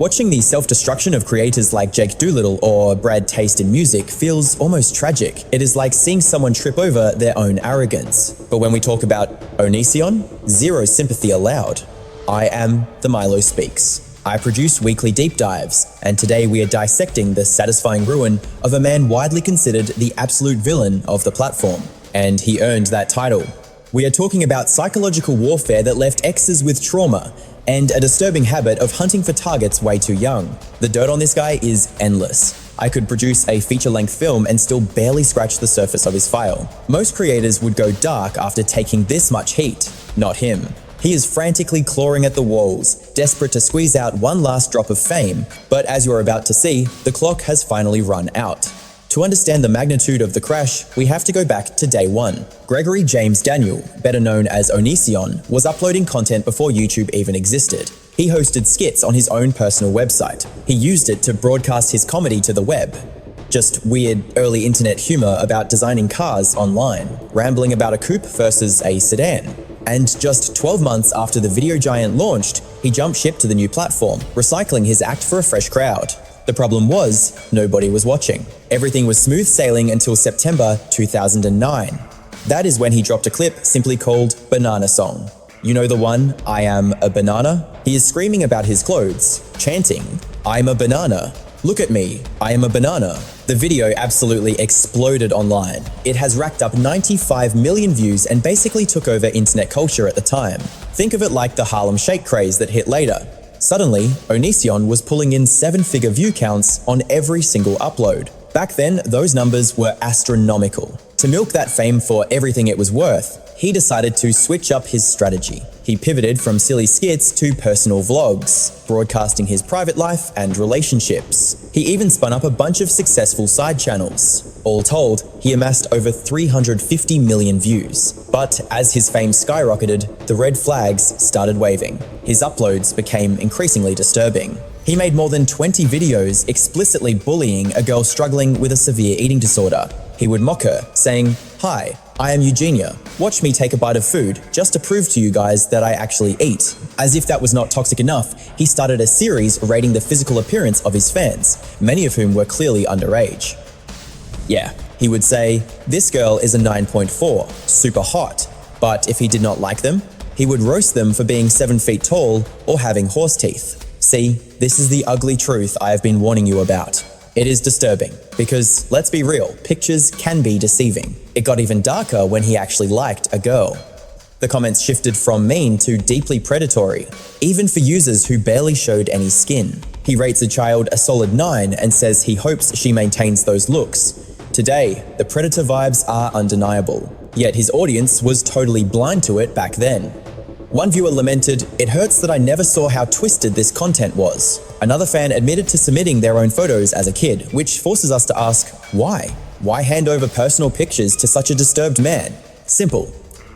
Watching the self-destruction of creators like Jake Doolittle or Brad Taste in music feels almost tragic. It is like seeing someone trip over their own arrogance. But when we talk about Onision, zero sympathy allowed. I am the Milo Speaks. I produce weekly deep dives, and today we are dissecting the satisfying ruin of a man widely considered the absolute villain of the platform. And he earned that title. We are talking about psychological warfare that left exes with trauma, and a disturbing habit of hunting for targets way too young. The dirt on this guy is endless. I could produce a feature-length film and still barely scratch the surface of his file. Most creators would go dark after taking this much heat. Not him. He is frantically clawing at the walls, desperate to squeeze out one last drop of fame, but as you're about to see, the clock has finally run out. To understand the magnitude of the crash, we have to go back to day one. Gregory James Daniel, better known as Onision, was uploading content before YouTube even existed. He hosted skits on his own personal website. He used it to broadcast his comedy to the web. Just weird early internet humor about designing cars online, rambling about a coupe versus a sedan. And just 12 months after the video giant launched, he jumped ship to the new platform, recycling his act for a fresh crowd. The problem was, nobody was watching. Everything was smooth sailing until September 2009. That is when he dropped a clip simply called Banana Song. You know the one, I am a banana? He is screaming about his clothes, chanting, I'm a banana. Look at me, I am a banana. The video absolutely exploded online. It has racked up 95 million views and basically took over internet culture at the time. Think of it like the Harlem Shake craze that hit later. Suddenly, Onision was pulling in 7-figure view counts on every single upload. Back then, those numbers were astronomical. To milk that fame for everything it was worth, he decided to switch up his strategy. He pivoted from silly skits to personal vlogs, broadcasting his private life and relationships. He even spun up a bunch of successful side channels. All told, he amassed over 350 million views. But as his fame skyrocketed, the red flags started waving. His uploads became increasingly disturbing. He made more than 20 videos explicitly bullying a girl struggling with a severe eating disorder. He would mock her, saying, "Hi, I am Eugenia. Watch me take a bite of food just to prove to you guys that I actually eat." As if that was not toxic enough, he started a series rating the physical appearance of his fans, many of whom were clearly underage. Yeah, he would say, "This girl is a 9.4, super hot." But if he did not like them, he would roast them for being 7 feet tall or having horse teeth. See, this is the ugly truth I have been warning you about. It is disturbing, because let's be real, pictures can be deceiving. It got even darker when he actually liked a girl. The comments shifted from mean to deeply predatory, even for users who barely showed any skin. He rates a child a solid 9 and says he hopes she maintains those looks. Today, the predator vibes are undeniable, yet his audience was totally blind to it back then. One viewer lamented, "It hurts that I never saw how twisted this content was." Another fan admitted to submitting their own photos as a kid, which forces us to ask, why? Why hand over personal pictures to such a disturbed man? Simple.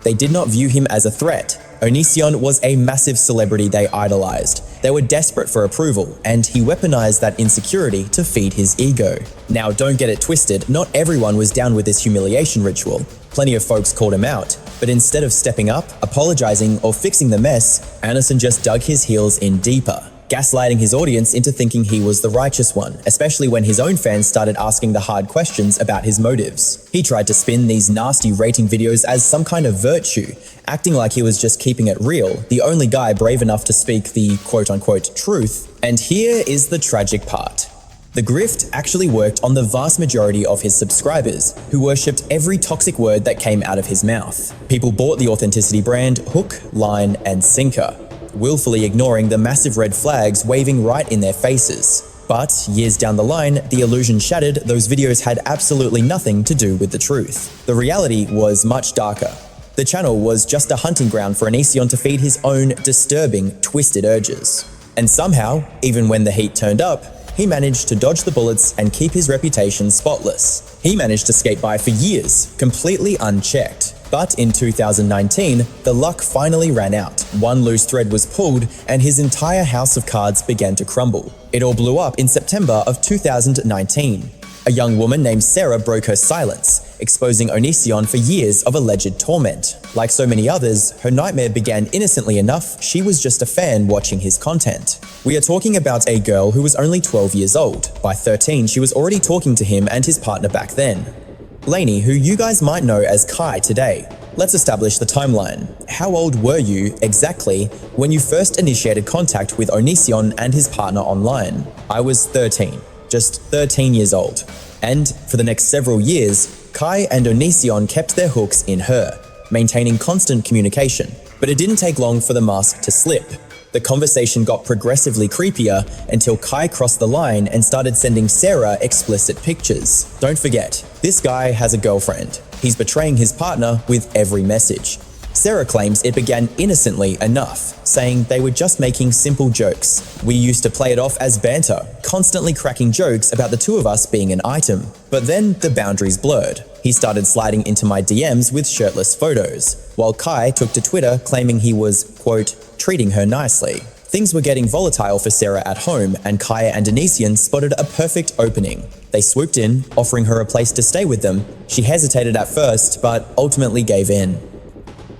They did not view him as a threat. Onision was a massive celebrity they idolized. They were desperate for approval, and he weaponized that insecurity to feed his ego. Now, don't get it twisted, not everyone was down with this humiliation ritual. Plenty of folks called him out, but instead of stepping up, apologizing, or fixing the mess, Onision just dug his heels in deeper, gaslighting his audience into thinking he was the righteous one, especially when his own fans started asking the hard questions about his motives. He tried to spin these nasty rating videos as some kind of virtue, acting like he was just keeping it real, the only guy brave enough to speak the quote-unquote truth. And here is the tragic part. The grift actually worked on the vast majority of his subscribers, who worshipped every toxic word that came out of his mouth. People bought the authenticity brand hook, line, and sinker, willfully ignoring the massive red flags waving right in their faces. But years down the line, the illusion shattered, those videos had absolutely nothing to do with the truth. The reality was much darker. The channel was just a hunting ground for Onision to feed his own disturbing, twisted urges. And somehow, even when the heat turned up, he managed to dodge the bullets and keep his reputation spotless. He managed to skate by for years, completely unchecked. But in 2019, the luck finally ran out. One loose thread was pulled, and his entire house of cards began to crumble. It all blew up in September of 2019. A young woman named Sarah broke her silence, exposing Onision for years of alleged torment. Like so many others, her nightmare began innocently enough. She was just a fan watching his content. We are talking about a girl who was only 12 years old. By 13, she was already talking to him and his partner back then. Lainey, who you guys might know as Kai today. Let's establish the timeline. How old were you exactly when you first initiated contact with Onision and his partner online? I was 13, just 13 years old. And for the next several years, Kai and Onision kept their hooks in her, maintaining constant communication. But it didn't take long for the mask to slip. The conversation got progressively creepier until Kai crossed the line and started sending Sarah explicit pictures. Don't forget, this guy has a girlfriend. He's betraying his partner with every message. Sarah claims it began innocently enough, saying they were just making simple jokes. We used to play it off as banter, constantly cracking jokes about the two of us being an item. But then the boundaries blurred. He started sliding into my DMs with shirtless photos, while Kai took to Twitter claiming he was, quote, treating her nicely. Things were getting volatile for Sarah at home, and Kai and Onision spotted a perfect opening. They swooped in, offering her a place to stay with them. She hesitated at first, but ultimately gave in.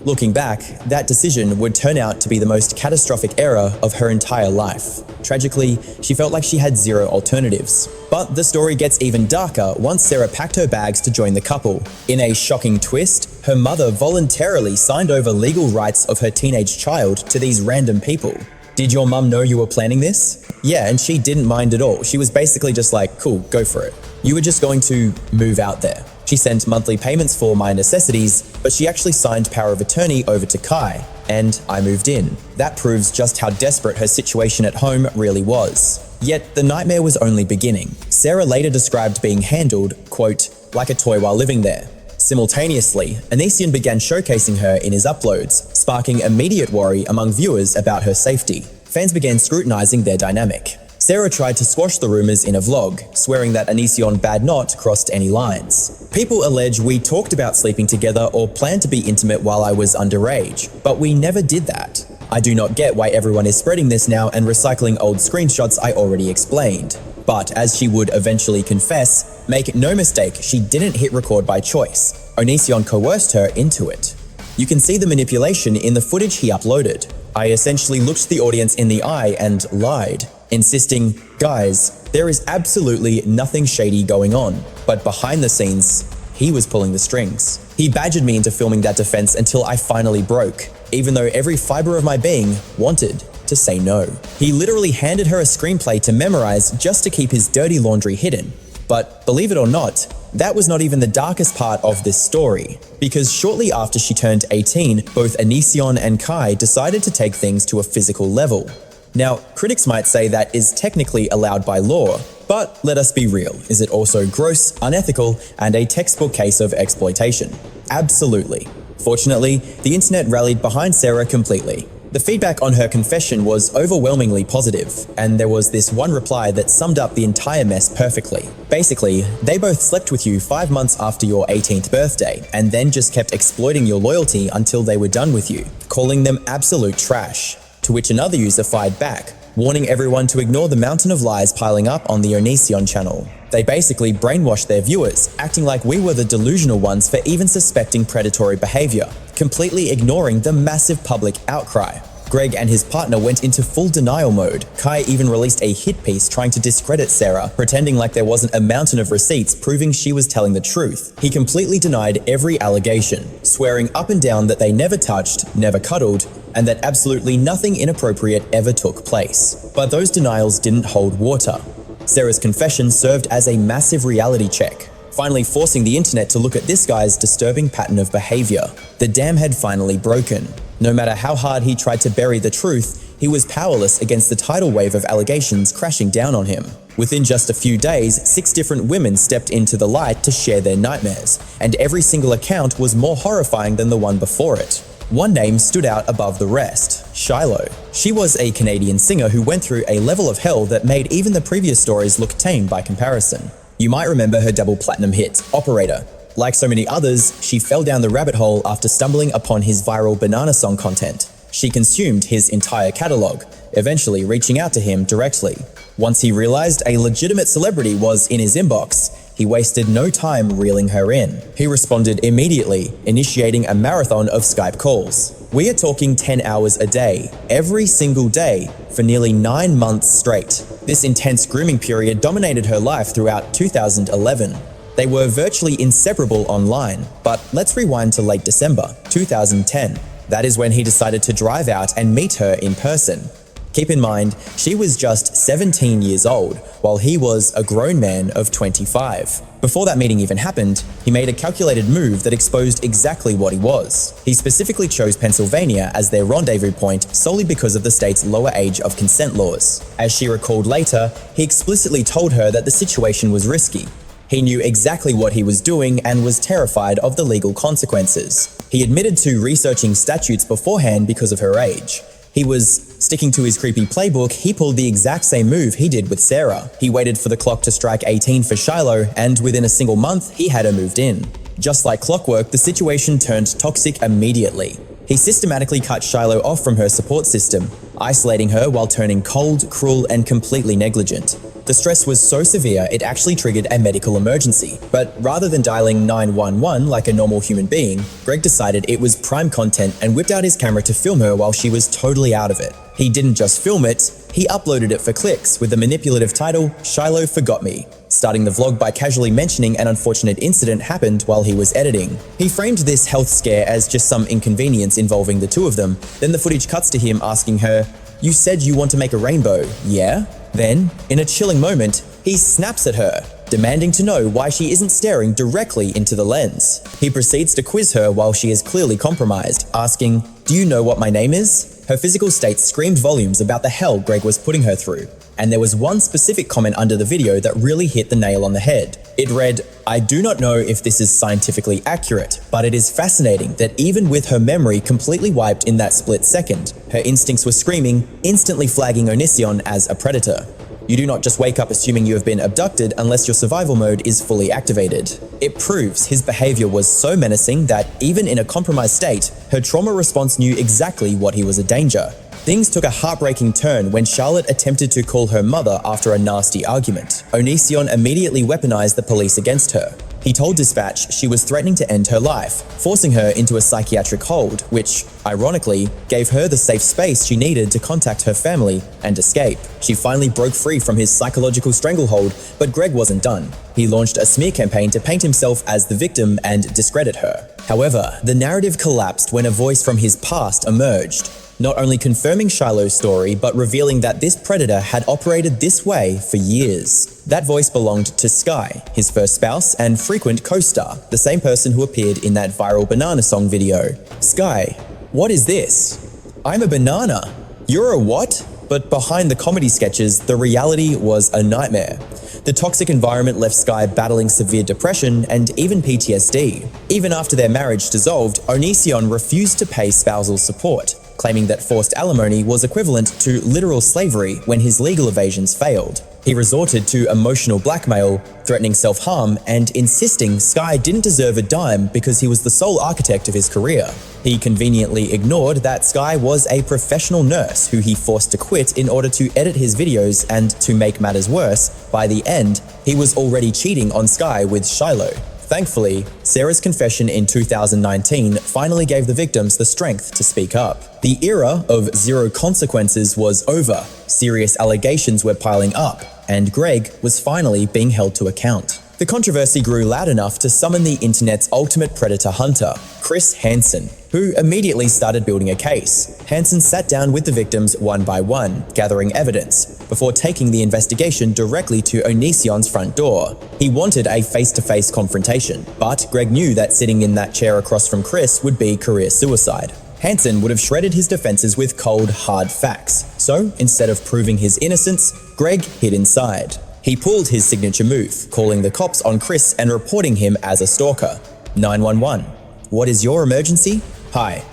Looking back, that decision would turn out to be the most catastrophic error of her entire life. Tragically, she felt like she had zero alternatives. But the story gets even darker once Sarah packed her bags to join the couple. In a shocking twist, her mother voluntarily signed over legal rights of her teenage child to these random people. Did your mum know you were planning this? Yeah, and she didn't mind at all. She was basically just like, cool, go for it. You were just going to move out there. She sent monthly payments for my necessities, but she actually signed power of attorney over to Kai, and I moved in. That proves just how desperate her situation at home really was. Yet the nightmare was only beginning. Sarah later described being handled, quote, like a toy while living there. Simultaneously, Onision began showcasing her in his uploads, sparking immediate worry among viewers about her safety. Fans began scrutinizing their dynamic. Sarah tried to squash the rumors in a vlog, swearing that Onision bad not crossed any lines. People allege we talked about sleeping together or planned to be intimate while I was underage, but we never did that. I do not get why everyone is spreading this now and recycling old screenshots I already explained. But as she would eventually confess, make no mistake, she didn't hit record by choice. Onision coerced her into it. You can see the manipulation in the footage he uploaded. I essentially looked the audience in the eye and lied, insisting, guys, there is absolutely nothing shady going on. But behind the scenes, he was pulling the strings. He badgered me into filming that defense until I finally broke, even though every fiber of my being wanted to say no. He literally handed her a screenplay to memorize just to keep his dirty laundry hidden. But believe it or not, that was not even the darkest part of this story, because shortly after she turned 18, both Onision and Kai decided to take things to a physical level. Now, critics might say that is technically allowed by law, but let us be real, is it also gross, unethical, and a textbook case of exploitation? Absolutely. Fortunately, the internet rallied behind Sarah completely. The feedback on her confession was overwhelmingly positive, and there was this one reply that summed up the entire mess perfectly. Basically, they both slept with you 5 months after your 18th birthday, and then just kept exploiting your loyalty until they were done with you, calling them absolute trash. To which another user fired back, warning everyone to ignore the mountain of lies piling up on the Onision channel. They basically brainwashed their viewers, acting like we were the delusional ones for even suspecting predatory behavior, completely ignoring the massive public outcry. Greg and his partner went into full denial mode. Kai even released a hit piece trying to discredit Sarah, pretending like there wasn't a mountain of receipts proving she was telling the truth. He completely denied every allegation, swearing up and down that they never touched, never cuddled, and that absolutely nothing inappropriate ever took place. But those denials didn't hold water. Sarah's confession served as a massive reality check, finally forcing the internet to look at this guy's disturbing pattern of behavior. The dam had finally broken. No matter how hard he tried to bury the truth, he was powerless against the tidal wave of allegations crashing down on him. Within just a few days, 6 different women stepped into the light to share their nightmares, and every single account was more horrifying than the one before it. One name stood out above the rest, Shiloh. She was a Canadian singer who went through a level of hell that made even the previous stories look tame by comparison. You might remember her double platinum hit, Operator. Like so many others, she fell down the rabbit hole after stumbling upon his viral banana song content. She consumed his entire catalog, eventually reaching out to him directly. Once he realized a legitimate celebrity was in his inbox, He wasted no time reeling her in. He responded immediately, initiating a marathon of Skype calls. We are talking 10 hours a day, every single day, for nearly 9 months straight. This intense grooming period dominated her life throughout 2011. They were virtually inseparable online, but let's rewind to late December 2010. That is when he decided to drive out and meet her in person. Keep in mind, she was just 17 years old, while he was a grown man of 25. Before that meeting even happened, he made a calculated move that exposed exactly what he was. He specifically chose Pennsylvania as their rendezvous point solely because of the state's lower age of consent laws. As she recalled later, he explicitly told her that the situation was risky. He knew exactly what he was doing and was terrified of the legal consequences. He admitted to researching statutes beforehand because of her age. He was sticking to his creepy playbook. He pulled the exact same move he did with Sarah. He waited for the clock to strike 18 for Shiloh, and within a single month, he had her moved in. Just like clockwork, the situation turned toxic immediately. He systematically cut Shiloh off from her support system, isolating her while turning cold, cruel, and completely negligent. The stress was so severe it actually triggered a medical emergency. But rather than dialing 911 like a normal human being, Greg decided it was prime content and whipped out his camera to film her while she was totally out of it. He didn't just film it, he uploaded it for clicks with the manipulative title, "Shiloh Forgot Me," starting the vlog by casually mentioning an unfortunate incident happened while he was editing. He framed this health scare as just some inconvenience involving the two of them. Then the footage cuts to him asking her, "You said you want to make a rainbow, yeah?" Then, in a chilling moment, he snaps at her, demanding to know why she isn't staring directly into the lens. He proceeds to quiz her while she is clearly compromised, asking, "Do you know what my name is?" Her physical state screamed volumes about the hell Greg was putting her through. And there was one specific comment under the video that really hit the nail on the head. It read, "I do not know if this is scientifically accurate, but it is fascinating that even with her memory completely wiped in that split second, her instincts were screaming, instantly flagging Onision as a predator. You do not just wake up assuming you have been abducted unless your survival mode is fully activated." It proves his behavior was so menacing that even in a compromised state, her trauma response knew exactly what he was a danger. Things took a heartbreaking turn when Charlotte attempted to call her mother after a nasty argument. Onision immediately weaponized the police against her. He told dispatch she was threatening to end her life, forcing her into a psychiatric hold, which, ironically, gave her the safe space she needed to contact her family and escape. She finally broke free from his psychological stranglehold, but Greg wasn't done. He launched a smear campaign to paint himself as the victim and discredit her. However, the narrative collapsed when a voice from his past emerged, not only confirming Shiloh's story, but revealing that this predator had operated this way for years. That voice belonged to Sky, his first spouse and frequent co-star, the same person who appeared in that viral banana song video. "Sky, what is this? I'm a banana. You're a what?" But behind the comedy sketches, the reality was a nightmare. The toxic environment left Sky battling severe depression and even PTSD. Even after their marriage dissolved, Onision refused to pay spousal support, claiming that forced alimony was equivalent to literal slavery when his legal evasions failed. He resorted to emotional blackmail, threatening self-harm, and insisting Sky didn't deserve a dime because he was the sole architect of his career. He conveniently ignored that Sky was a professional nurse who he forced to quit in order to edit his videos, and to make matters worse, by the end, he was already cheating on Sky with Shiloh. Thankfully, Sarah's confession in 2019 finally gave the victims the strength to speak up. The era of zero consequences was over, serious allegations were piling up, and Greg was finally being held to account. The controversy grew loud enough to summon the internet's ultimate predator hunter, Chris Hansen, who immediately started building a case. Hansen sat down with the victims one by one, gathering evidence, before taking the investigation directly to Onision's front door. He wanted a face-to-face confrontation, but Greg knew that sitting in that chair across from Chris would be career suicide. Hansen would have shredded his defenses with cold, hard facts. So, instead of proving his innocence, Greg hid inside. He pulled his signature move, calling the cops on Chris and reporting him as a stalker. 911. What is your emergency? Hi,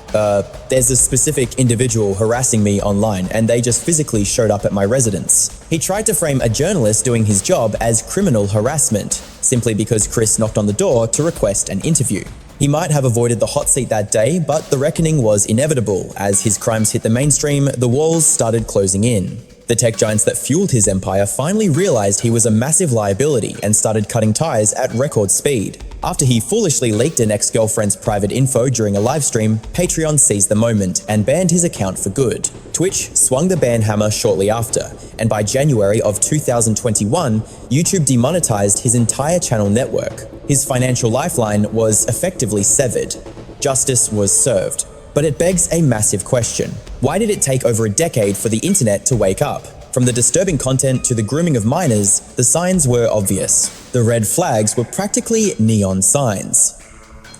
there's a specific individual harassing me online and they just physically showed up at my residence. He tried to frame a journalist doing his job as criminal harassment, simply because Chris knocked on the door to request an interview. He might have avoided the hot seat that day, but the reckoning was inevitable. As his crimes hit the mainstream, the walls started closing in. The tech giants that fueled his empire finally realized he was a massive liability and started cutting ties at record speed. After he foolishly leaked an ex-girlfriend's private info during a livestream, Patreon seized the moment and banned his account for good. Twitch swung the ban hammer shortly after, and by January of 2021, YouTube demonetized his entire channel network. His financial lifeline was effectively severed. Justice was served. But it begs a massive question. Why did it take over a decade for the internet to wake up? From the disturbing content to the grooming of minors, the signs were obvious. The red flags were practically neon signs.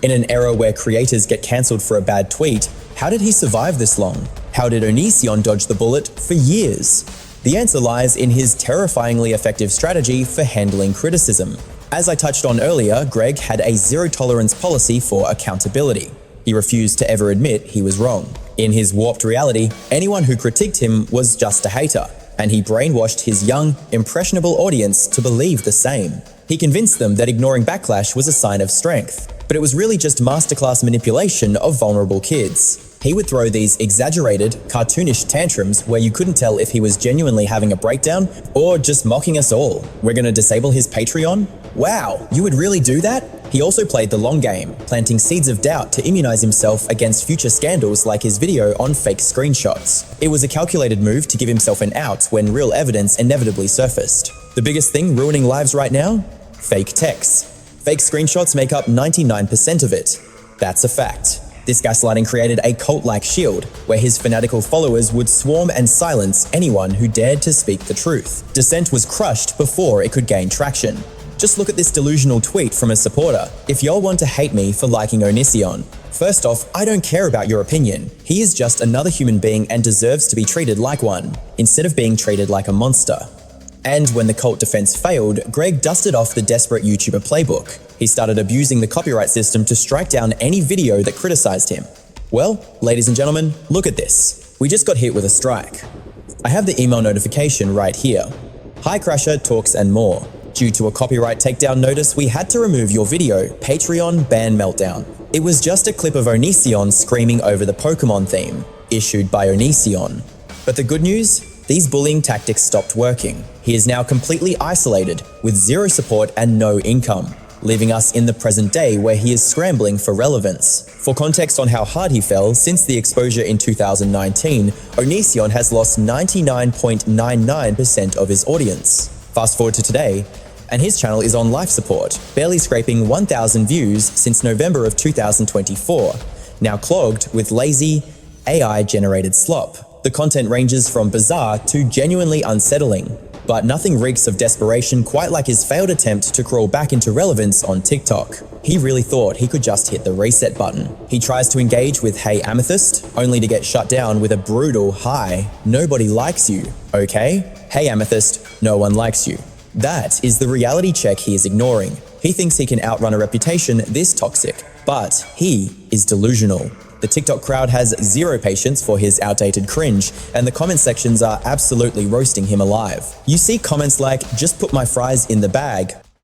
In an era where creators get cancelled for a bad tweet, how did he survive this long? How did Onision dodge the bullet for years? The answer lies in his terrifyingly effective strategy for handling criticism. As I touched on earlier, Greg had a zero-tolerance policy for accountability. He refused to ever admit he was wrong. In his warped reality, anyone who critiqued him was just a hater, and he brainwashed his young, impressionable audience to believe the same. He convinced them that ignoring backlash was a sign of strength, but it was really just masterclass manipulation of vulnerable kids. He would throw these exaggerated, cartoonish tantrums where you couldn't tell if he was genuinely having a breakdown or just mocking us all. We're gonna disable his Patreon? Wow, you would really do that? He also played the long game, planting seeds of doubt to immunize himself against future scandals like his video on fake screenshots. It was a calculated move to give himself an out when real evidence inevitably surfaced. The biggest thing ruining lives right now? Fake texts. Fake screenshots make up 99% of it. That's a fact. This gaslighting created a cult-like shield, where his fanatical followers would swarm and silence anyone who dared to speak the truth. Dissent was crushed before it could gain traction. Just look at this delusional tweet from a supporter. If y'all want to hate me for liking Onision, first off, I don't care about your opinion. He is just another human being and deserves to be treated like one, instead of being treated like a monster. And when the cult defense failed, Greg dusted off the desperate YouTuber playbook. He started abusing the copyright system to strike down any video that criticized him. Well, ladies and gentlemen, look at this. We just got hit with a strike. I have the email notification right here. Hi Crasher Talks and More. Due to a copyright takedown notice, we had to remove your video, Patreon ban meltdown. It was just a clip of Onision screaming over the Pokemon theme, issued by Onision. But the good news? These bullying tactics stopped working. He is now completely isolated, with zero support and no income, leaving us in the present day where he is scrambling for relevance. For context on how hard he fell, since the exposure in 2019, Onision has lost 99.99% of his audience. Fast forward to today, and his channel is on life support, barely scraping 1,000 views since November of 2024, now clogged with lazy, AI-generated slop. The content ranges from bizarre to genuinely unsettling, but nothing reeks of desperation quite like his failed attempt to crawl back into relevance on TikTok. He really thought he could just hit the reset button. He tries to engage with Hey Amethyst, only to get shut down with a brutal "Hi, nobody likes you, okay? Hey Amethyst, no one likes you." That is the reality check he is ignoring. He thinks he can outrun a reputation this toxic, but he is delusional. The TikTok crowd has zero patience for his outdated cringe, and the comment sections are absolutely roasting him alive. You see comments like, "Just put my fries in the bag,"